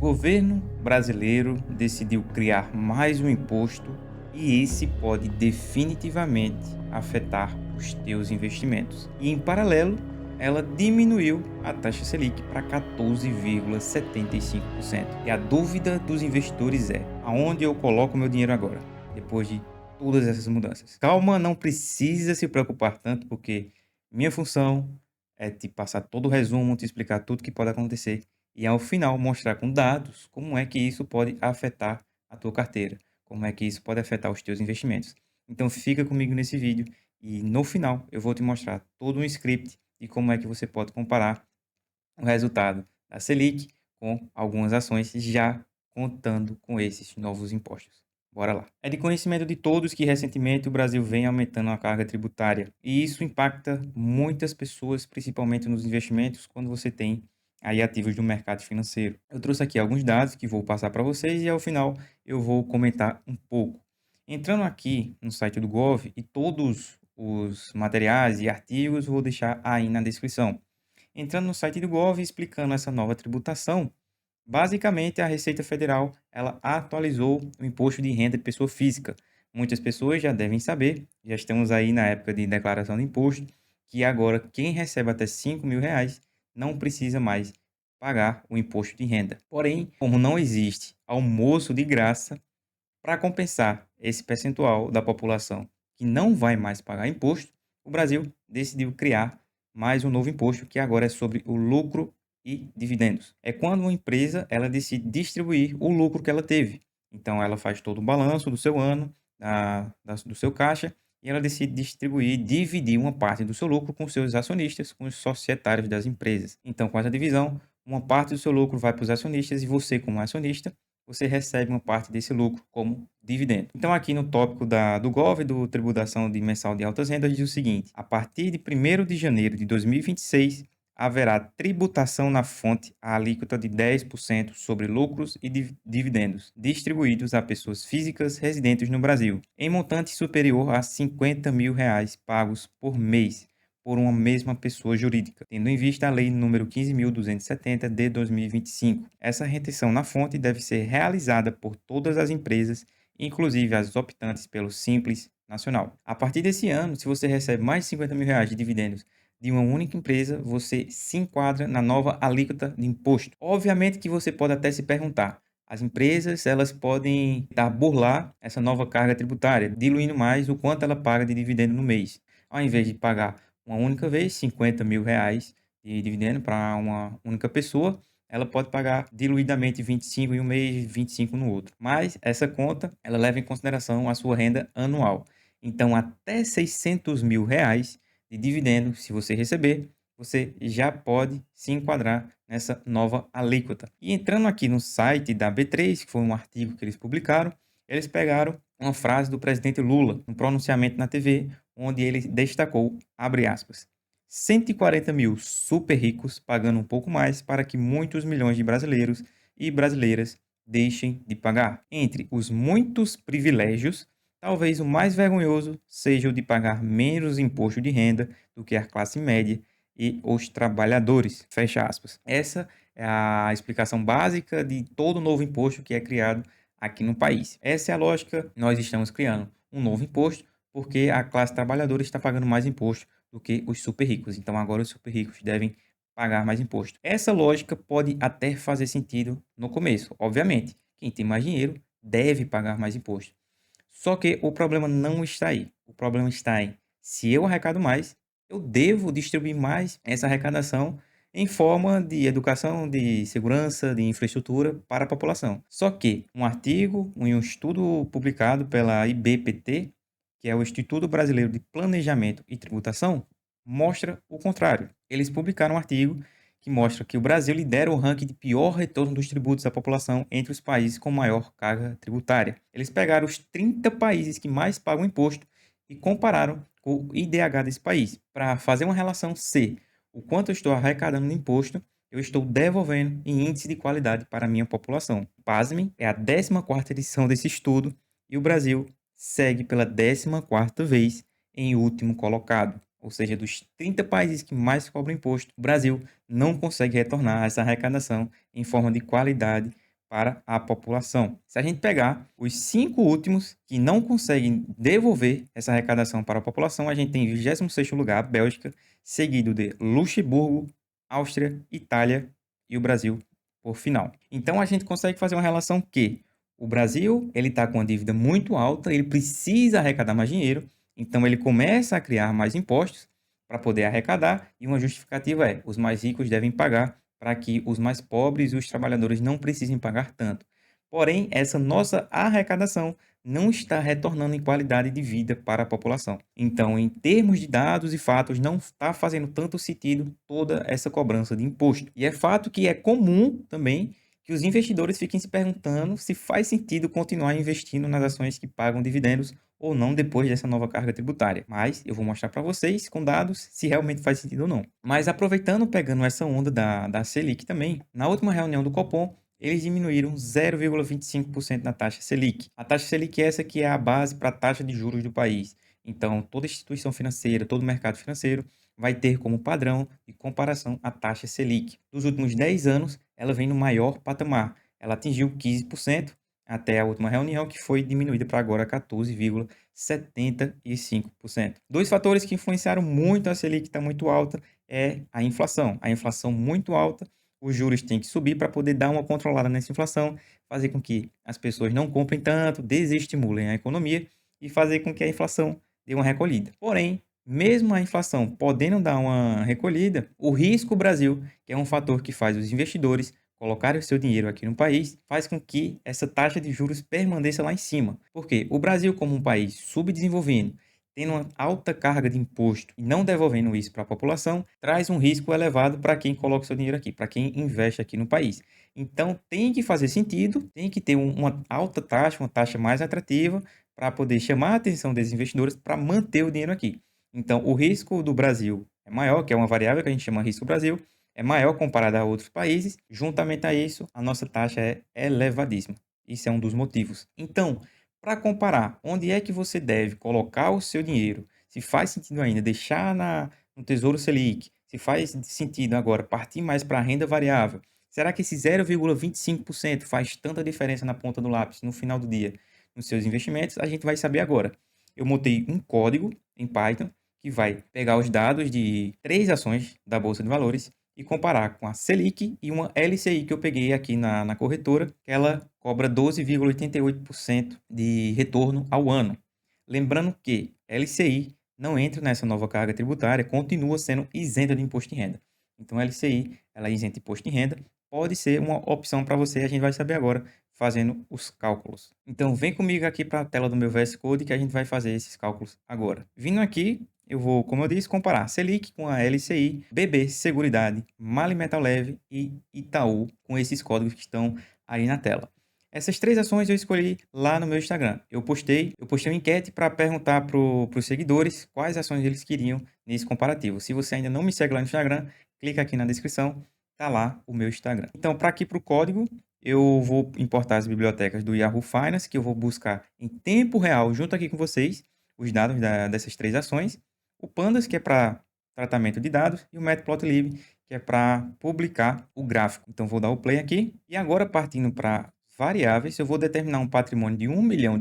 governo brasileiro decidiu criar mais um imposto e esse pode definitivamente afetar os teus investimentos. E em paralelo, ela diminuiu a taxa Selic para 14,75%. E a dúvida dos investidores é: aonde eu coloco meu dinheiro agora, depois de todas essas mudanças? Calma, não precisa se preocupar tanto, porque minha função é te passar todo o resumo, te explicar tudo que pode acontecer e ao final mostrar com dados como é que isso pode afetar a tua carteira, como é que isso pode afetar os teus investimentos. Então fica comigo nesse vídeo e no final eu vou te mostrar todo um script e como é que você pode comparar o resultado da Selic com algumas ações já contando com esses novos impostos. Bora lá. É de conhecimento de todos que recentemente o Brasil vem aumentando a carga tributária e isso impacta muitas pessoas, principalmente nos investimentos, quando você tem aí ativos do mercado financeiro. Eu trouxe aqui alguns dados que vou passar para vocês e ao final eu vou comentar um pouco. Entrando aqui no site do Gov e todos os materiais e artigos vou deixar aí na descrição. Entrando no site do Gov e explicando essa nova tributação, basicamente a Receita Federal ela atualizou o imposto de renda de pessoa física. Muitas pessoas já devem saber, já estamos aí na época de declaração de imposto, que agora quem recebe até R$ 5.000 não precisa mais pagar o imposto de renda. Porém, como não existe almoço de graça, para compensar esse percentual da população que não vai mais pagar imposto, o Brasil decidiu criar mais um novo imposto que agora é sobre o lucro e dividendos. É quando uma empresa ela decide distribuir o lucro que ela teve. Então ela faz todo o balanço do seu ano, do seu caixa, e ela decide distribuir, dividir uma parte do seu lucro com seus acionistas, com os societários das empresas. Então, com essa divisão, uma parte do seu lucro vai para os acionistas e você, como acionista, você recebe uma parte desse lucro como dividendo. Então, aqui no tópico do GOV, do Tributação de Mensal de Altas Rendas, diz o seguinte: a partir de 1º de janeiro de 2026, haverá tributação na fonte à alíquota de 10% sobre lucros e dividendos distribuídos a pessoas físicas residentes no Brasil, em montante superior a R$ 50.000 pagos por mês por uma mesma pessoa jurídica, tendo em vista a Lei nº 15.270 de 2025. Essa retenção na fonte deve ser realizada por todas as empresas, inclusive as optantes pelo Simples Nacional. A partir desse ano, se você recebe mais de R$ 50.000 de dividendos de uma única empresa, você se enquadra na nova alíquota de imposto. Obviamente que você pode até se perguntar: as empresas elas podem burlar essa nova carga tributária, diluindo mais o quanto ela paga de dividendo no mês. Ao invés de pagar uma única vez R$ 50.000 de dividendo para uma única pessoa, ela pode pagar diluidamente 25 em um mês, 25 no outro. Mas essa conta, ela leva em consideração a sua renda anual. Então, até R$ 600.000 de dividendo, se você receber, você já pode se enquadrar nessa nova alíquota. E entrando aqui no site da B3, que foi um artigo que eles publicaram, eles pegaram uma frase do presidente Lula, um pronunciamento na TV, onde ele destacou, abre aspas, 140 mil super ricos pagando um pouco mais para que muitos milhões de brasileiros e brasileiras deixem de pagar. Entre os muitos privilégios, talvez o mais vergonhoso seja o de pagar menos imposto de renda do que a classe média e os trabalhadores. Fecha aspas. Essa é a explicação básica de todo o novo imposto que é criado aqui no país. Essa é a lógica. Nós estamos criando um novo imposto porque a classe trabalhadora está pagando mais imposto do que os super ricos. Então agora os super ricos devem pagar mais imposto. Essa lógica pode até fazer sentido no começo. Obviamente, quem tem mais dinheiro deve pagar mais imposto. Só que o problema não está aí. O problema está em: se eu arrecado mais, eu devo distribuir mais essa arrecadação em forma de educação, de segurança, de infraestrutura para a população. Só que um artigo e um estudo publicado pela IBPT, que é o Instituto Brasileiro de Planejamento e Tributação, mostra o contrário. Eles publicaram um artigo que mostra que o Brasil lidera o ranking de pior retorno dos tributos à população entre os países com maior carga tributária. Eles pegaram os 30 países que mais pagam imposto e compararam com o IDH desse país, para fazer uma relação se o quanto eu estou arrecadando no imposto, eu estou devolvendo em índice de qualidade para a minha população. Pasmem, é a 14ª edição desse estudo e o Brasil segue pela 14ª vez em último colocado. Ou seja, dos 30 países que mais cobram imposto, o Brasil não consegue retornar essa arrecadação em forma de qualidade para a população. Se a gente pegar os 5 últimos que não conseguem devolver essa arrecadação para a população, a gente tem em 26º lugar a Bélgica, seguido de Luxemburgo, Áustria, Itália e o Brasil por final. Então a gente consegue fazer uma relação que o Brasil ele está com uma dívida muito alta, ele precisa arrecadar mais dinheiro, então ele começa a criar mais impostos para poder arrecadar, e uma justificativa é: os mais ricos devem pagar para que os mais pobres e os trabalhadores não precisem pagar tanto. Porém, essa nossa arrecadação não está retornando em qualidade de vida para a população. Então, em termos de dados e fatos, não está fazendo tanto sentido toda essa cobrança de imposto. E é fato que é comum também que os investidores fiquem se perguntando se faz sentido continuar investindo nas ações que pagam dividendos ou não depois dessa nova carga tributária. Mas eu vou mostrar para vocês com dados se realmente faz sentido ou não. Mas aproveitando, pegando essa onda da Selic também, na última reunião do Copom, eles diminuíram 0,25% na taxa Selic. A taxa Selic é essa que é a base para a taxa de juros do país. Então, toda instituição financeira, todo mercado financeiro vai ter como padrão de comparação a taxa Selic. Nos últimos 10 anos, ela vem no maior patamar. Ela atingiu 15% até a última reunião, que foi diminuída para agora 14,75%. Dois fatores que influenciaram muito a Selic estar muito alta é a inflação. A inflação muito alta, os juros têm que subir para poder dar uma controlada nessa inflação, fazer com que as pessoas não comprem tanto, desestimulem a economia e fazer com que a inflação dê uma recolhida. Porém, mesmo a inflação podendo dar uma recolhida, o risco Brasil, que é um fator que faz os investidores colocarem o seu dinheiro aqui no país, faz com que essa taxa de juros permaneça lá em cima. Porque o Brasil, como um país subdesenvolvendo, tendo uma alta carga de imposto e não devolvendo isso para a população, traz um risco elevado para quem coloca o seu dinheiro aqui, para quem investe aqui no país. Então, tem que fazer sentido, tem que ter uma alta taxa, uma taxa mais atrativa, para poder chamar a atenção desses investidores para manter o dinheiro aqui. Então, o risco do Brasil é maior, que é uma variável que a gente chama risco Brasil, é maior comparado a outros países. Juntamente a isso, a nossa taxa é elevadíssima. Isso é um dos motivos. Então, para comparar, onde é que você deve colocar o seu dinheiro? Se faz sentido ainda deixar no Tesouro Selic? Se faz sentido agora partir mais para a renda variável? Será que esse 0,25% faz tanta diferença na ponta do lápis no final do dia nos seus investimentos? A gente vai saber agora. Eu montei um código em Python que vai pegar os dados de 3 ações da Bolsa de Valores e comparar com a Selic e uma LCI que eu peguei aqui na corretora, que ela cobra 12,88% de retorno ao ano. Lembrando que LCI não entra nessa nova carga tributária, continua sendo isenta de imposto de renda. Então, a LCI, ela é isenta de imposto de renda, pode ser uma opção para você, a gente vai saber agora fazendo os cálculos. Então, vem comigo aqui para a tela do meu VS Code que a gente vai fazer esses cálculos agora. Vindo aqui, eu vou, como eu disse, comparar Selic com a LCI, BB Seguridade, Mali Metal Leve e Itaú com esses códigos que estão aí na tela. Essas 3 ações eu escolhi lá no meu Instagram. Eu postei uma enquete para perguntar para os seguidores quais ações eles queriam nesse comparativo. Se você ainda não me segue lá no Instagram, clica aqui na descrição, tá lá o meu Instagram. Então, para aqui para o código, eu vou importar as bibliotecas do Yahoo Finance, que eu vou buscar em tempo real, junto aqui com vocês, os dados dessas 3 ações. O Pandas, que é para tratamento de dados, e o Matplotlib, que é para publicar o gráfico. Então, vou dar o play aqui. E agora, partindo para variáveis, eu vou determinar um patrimônio de R$1 milhão,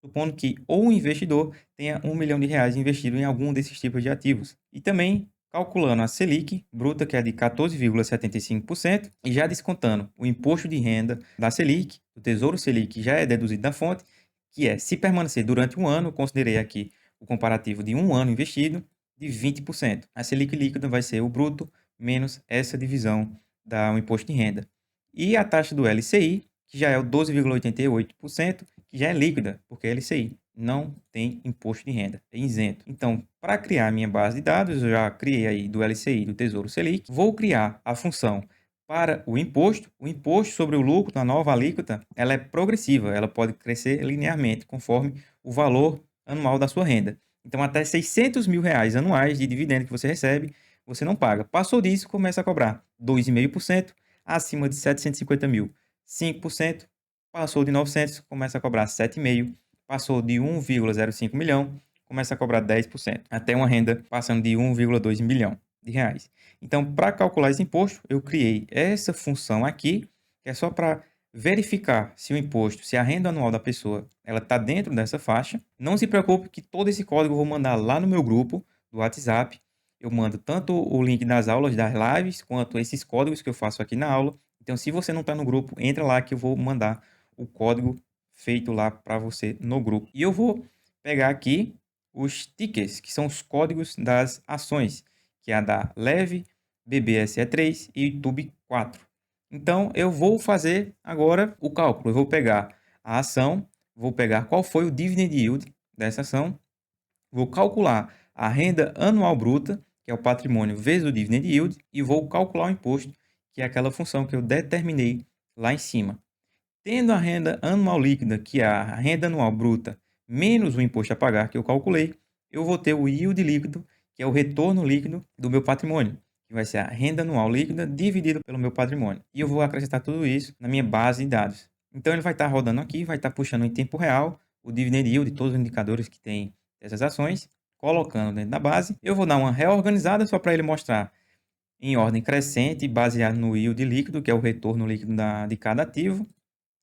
supondo que o investidor tenha R$1 milhão investido em algum desses tipos de ativos. E também calculando a Selic bruta, que é de 14,75%, e já descontando o imposto de renda da Selic, o Tesouro Selic já é deduzido da fonte, que é, se permanecer durante um ano, eu considerei aqui o comparativo de um ano investido, de 20%. A Selic líquida vai ser o bruto menos essa divisão do imposto de renda. E a taxa do LCI, que já é o 12,88%, que já é líquida, porque é LCI não tem imposto de renda, é isento. Então, para criar a minha base de dados, eu já criei aí do LCI, do Tesouro Selic, vou criar a função para o imposto sobre o lucro na nova alíquota, ela é progressiva, ela pode crescer linearmente conforme o valor anual da sua renda. Então, até R$600 mil anuais de dividendo que você recebe, você não paga. Passou disso, começa a cobrar 2,5%, acima de 750 mil, 5%, passou de 900, começa a cobrar 7,5%, passou de 1,05 milhão, começa a cobrar 10%, até uma renda passando de 1,2 milhão de reais. Então, para calcular esse imposto, eu criei essa função aqui, que é só para verificar se o imposto, se a renda anual da pessoa, ela está dentro dessa faixa. Não se preocupe que todo esse código eu vou mandar lá no meu grupo do WhatsApp. Eu mando tanto o link das aulas, das lives, quanto esses códigos que eu faço aqui na aula. Então, se você não está no grupo, entra lá que eu vou mandar o código feito lá para você no grupo. E eu vou pegar aqui os tickets, que são os códigos das ações, que é a da Leve, BBSE3 e YouTube 4. Então, eu vou fazer agora o cálculo. Eu vou pegar a ação, vou pegar qual foi o dividend yield dessa ação, vou calcular a renda anual bruta, que é o patrimônio vezes o dividend yield, e vou calcular o imposto, que é aquela função que eu determinei lá em cima. Tendo a renda anual líquida, que é a renda anual bruta, menos o imposto a pagar que eu calculei, eu vou ter o yield líquido, que é o retorno líquido do meu patrimônio, que vai ser a renda anual líquida dividido pelo meu patrimônio. E eu vou acrescentar tudo isso na minha base de dados. Então ele vai estar rodando aqui, vai estar puxando em tempo real o dividend yield, todos os indicadores que tem dessas ações, colocando dentro da base. Eu vou dar uma reorganizada só para ele mostrar em ordem crescente, baseado no yield líquido, que é o retorno líquido de cada ativo,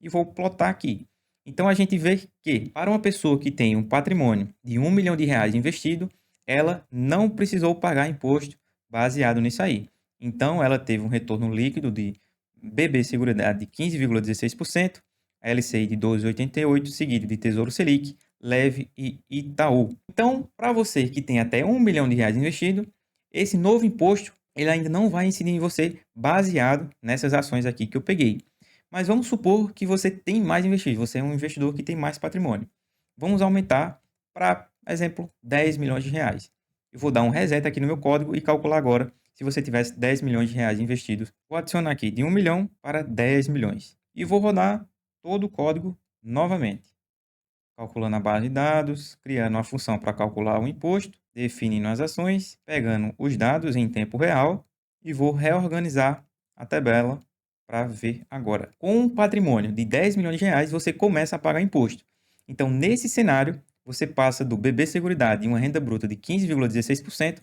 e vou plotar aqui. Então a gente vê que para uma pessoa que tem um patrimônio de R$ 1 milhão investido, ela não precisou pagar imposto baseado nisso aí. Então ela teve um retorno líquido de BB Seguridade de 15,16%, a LCI de 12,88%, seguido de Tesouro Selic, Leve e Itaú. Então, para você que tem até R$ 1 milhão investido, esse novo imposto ele ainda não vai incidir em você baseado nessas ações aqui que eu peguei. Mas vamos supor que você tem mais investido, você é um investidor que tem mais patrimônio. Vamos aumentar para, exemplo, 10 milhões de reais. Eu vou dar um reset aqui no meu código e calcular agora se você tivesse 10 milhões de reais investidos. Vou adicionar aqui de 1 milhão para 10 milhões. E vou rodar todo o código novamente. Calculando a base de dados, criando uma função para calcular o imposto, definindo as ações, pegando os dados em tempo real e vou reorganizar a tabela para ver agora. Com um patrimônio de 10 milhões de reais, você começa a pagar imposto. Então, nesse cenário, você passa do BB Seguridade, uma renda bruta de 15,16%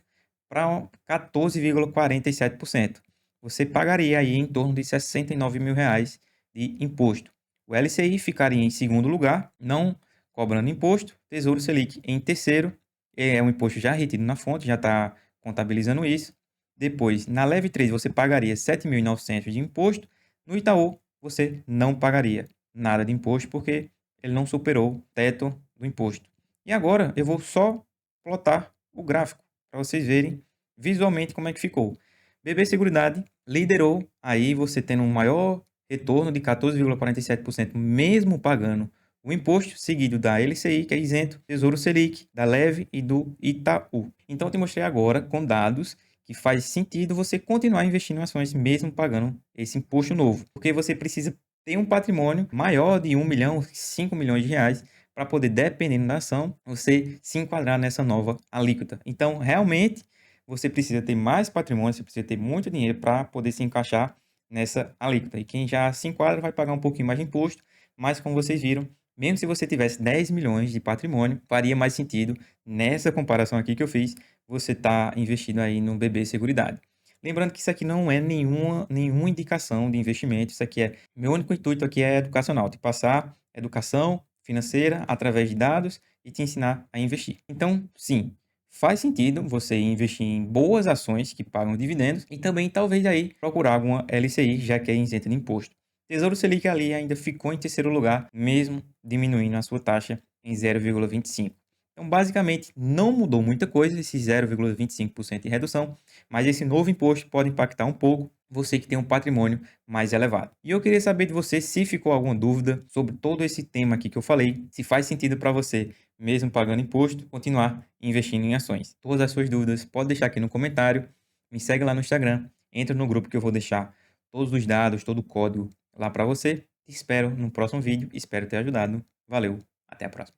para 14,47%. Você pagaria aí em torno de 69 mil reais de imposto. O LCI ficaria em segundo lugar, não cobrando imposto. Tesouro Selic em terceiro, é um imposto já retido na fonte, já está contabilizando isso. Depois, na Leve 3, você pagaria 7.900 de imposto. No Itaú, você não pagaria nada de imposto, porque ele não superou o teto do imposto. E agora, eu vou só plotar o gráfico, para vocês verem visualmente como é que ficou. BB Seguridade liderou, aí você tendo um maior retorno de 14,47%, mesmo pagando o imposto, seguido da LCI, que é isento, Tesouro Selic, da Leve e do Itaú. Então, eu te mostrei agora com dados que faz sentido você continuar investindo em ações mesmo pagando esse imposto novo, porque você precisa ter um patrimônio maior de 1 milhão, 5 milhões de reais para poder, dependendo da ação, você se enquadrar nessa nova alíquota. Então, realmente, você precisa ter mais patrimônio, você precisa ter muito dinheiro para poder se encaixar nessa alíquota. E quem já se enquadra vai pagar um pouquinho mais de imposto, mas como vocês viram, mesmo se você tivesse 10 milhões de patrimônio, faria mais sentido nessa comparação aqui que eu fiz, você está investindo aí no BB Seguridade. Lembrando que isso aqui não é nenhuma indicação de investimento, isso aqui é, meu único intuito aqui é educacional, te passar educação financeira através de dados e te ensinar a investir. Então, sim, faz sentido você investir em boas ações que pagam dividendos e também talvez aí procurar alguma LCI, já que é isenta de imposto. Tesouro Selic ali ainda ficou em terceiro lugar, mesmo diminuindo a sua taxa em 0,25. Então, basicamente, não mudou muita coisa esse 0,25% de redução, mas esse novo imposto pode impactar um pouco você que tem um patrimônio mais elevado. E eu queria saber de você se ficou alguma dúvida sobre todo esse tema aqui que eu falei, se faz sentido para você, mesmo pagando imposto, continuar investindo em ações. Todas as suas dúvidas pode deixar aqui no comentário, me segue lá no Instagram, entra no grupo que eu vou deixar todos os dados, todo o código lá para você. Te espero no próximo vídeo, espero ter ajudado. Valeu, até a próxima.